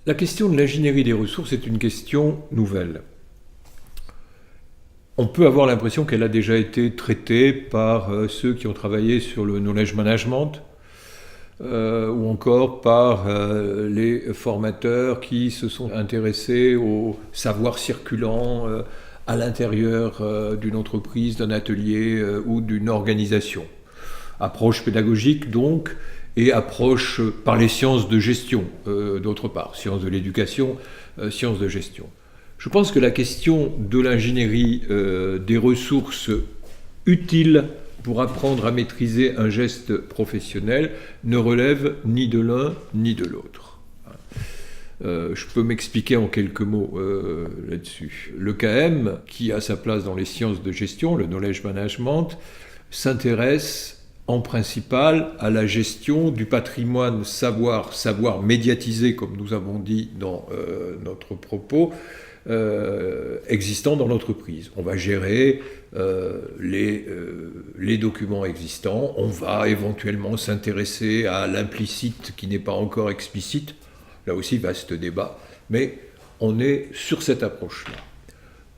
La question de l'ingénierie des ressources est une question nouvelle. On peut avoir l'impression qu'elle a déjà été traitée par ceux qui ont travaillé sur le knowledge management, ou encore par les formateurs qui se sont intéressés au savoir circulant à l'intérieur d'une entreprise, d'un atelier ou d'une organisation. Approche pédagogique donc, et approche par les sciences de gestion, d'autre part, sciences de l'éducation, sciences de gestion. Je pense que la question de l'ingénierie des ressources utiles pour apprendre à maîtriser un geste professionnel ne relève ni de l'un ni de l'autre. Je peux m'expliquer en quelques mots là-dessus. Le KM, qui a sa place dans les sciences de gestion, le knowledge management, s'intéresse en principal à la gestion du patrimoine savoir médiatisé, comme nous avons dit dans notre propos, existant dans l'entreprise. On va gérer les documents existants, on va éventuellement s'intéresser à l'implicite qui n'est pas encore explicite, là aussi vaste débat, mais on est sur cette approche-là.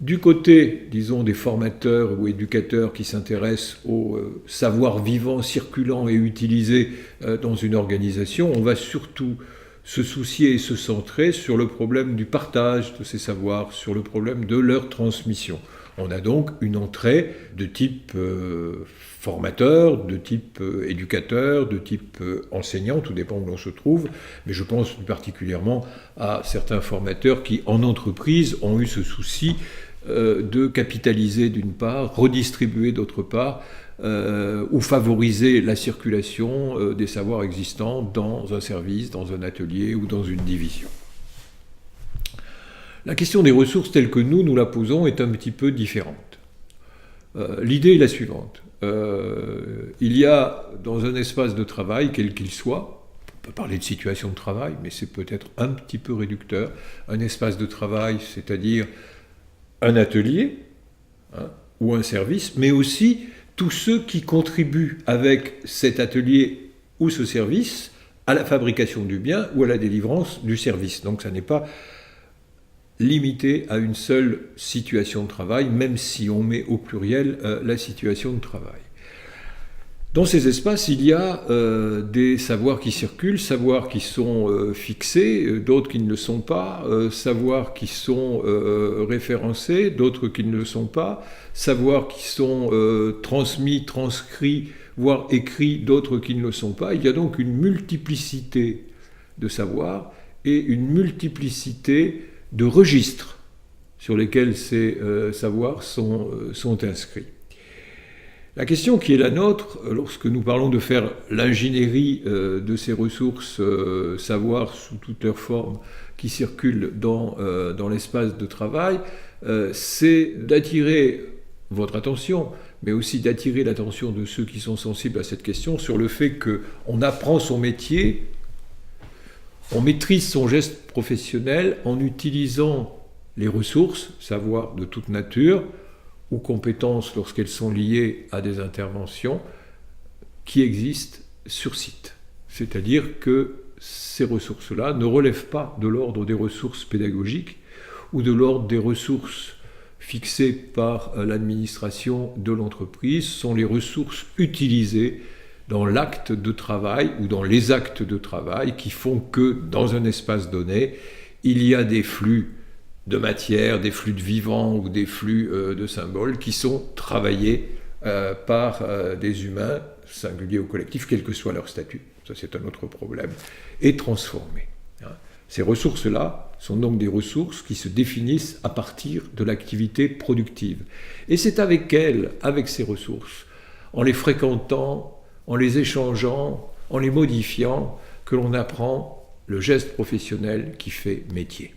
Du côté, disons, des formateurs ou éducateurs qui s'intéressent au savoir vivant, circulant et utilisé dans une organisation, on va surtout se soucier et se centrer sur le problème du partage de ces savoirs, sur le problème de leur transmission. On a donc une entrée de type formateur, de type éducateur, de type enseignant, tout dépend où l'on se trouve, mais je pense plus particulièrement à certains formateurs qui, en entreprise, ont eu ce souci de capitaliser d'une part, redistribuer d'autre part, ou favoriser la circulation des savoirs existants dans un service, dans un atelier ou dans une division. La question des ressources telle que nous la posons est un petit peu différente. L'idée est la suivante. Il y a dans un espace de travail, quel qu'il soit, on peut parler de situation de travail, mais c'est peut-être un petit peu réducteur, un espace de travail, c'est-à-dire un atelier ou un service, mais aussi tous ceux qui contribuent avec cet atelier ou ce service à la fabrication du bien ou à la délivrance du service. Donc ça n'est pas limité à une seule situation de travail, même si on met au pluriel la situation de travail. Dans ces espaces, il y a des savoirs qui circulent, savoirs qui sont fixés, d'autres qui ne le sont pas, savoirs qui sont référencés, d'autres qui ne le sont pas, savoirs qui sont transmis, transcrits, voire écrits, d'autres qui ne le sont pas. Il y a donc une multiplicité de savoirs et une multiplicité de registres sur lesquels ces savoirs sont inscrits. La question qui est la nôtre, lorsque nous parlons de faire l'ingénierie de ces ressources, savoirs sous toutes leurs formes qui circulent dans l'espace de travail, c'est d'attirer votre attention, mais aussi d'attirer l'attention de ceux qui sont sensibles à cette question sur le fait qu'on apprend son métier, on maîtrise son geste professionnel en utilisant les ressources, savoir de toute nature, ou compétences lorsqu'elles sont liées à des interventions qui existent sur site. C'est-à-dire que ces ressources-là ne relèvent pas de l'ordre des ressources pédagogiques ou de l'ordre des ressources fixées par l'administration de l'entreprise, sont les ressources utilisées dans l'acte de travail ou dans les actes de travail qui font que dans un espace donné, il y a des flux de matière, des flux de vivants ou des flux de symboles qui sont travaillés par des humains, singuliers ou collectifs, quel que soit leur statut, ça c'est un autre problème, et transformés. Ces ressources-là sont donc des ressources qui se définissent à partir de l'activité productive. Et c'est avec elles, avec ces ressources, en les fréquentant, en les échangeant, en les modifiant, que l'on apprend le geste professionnel qui fait métier.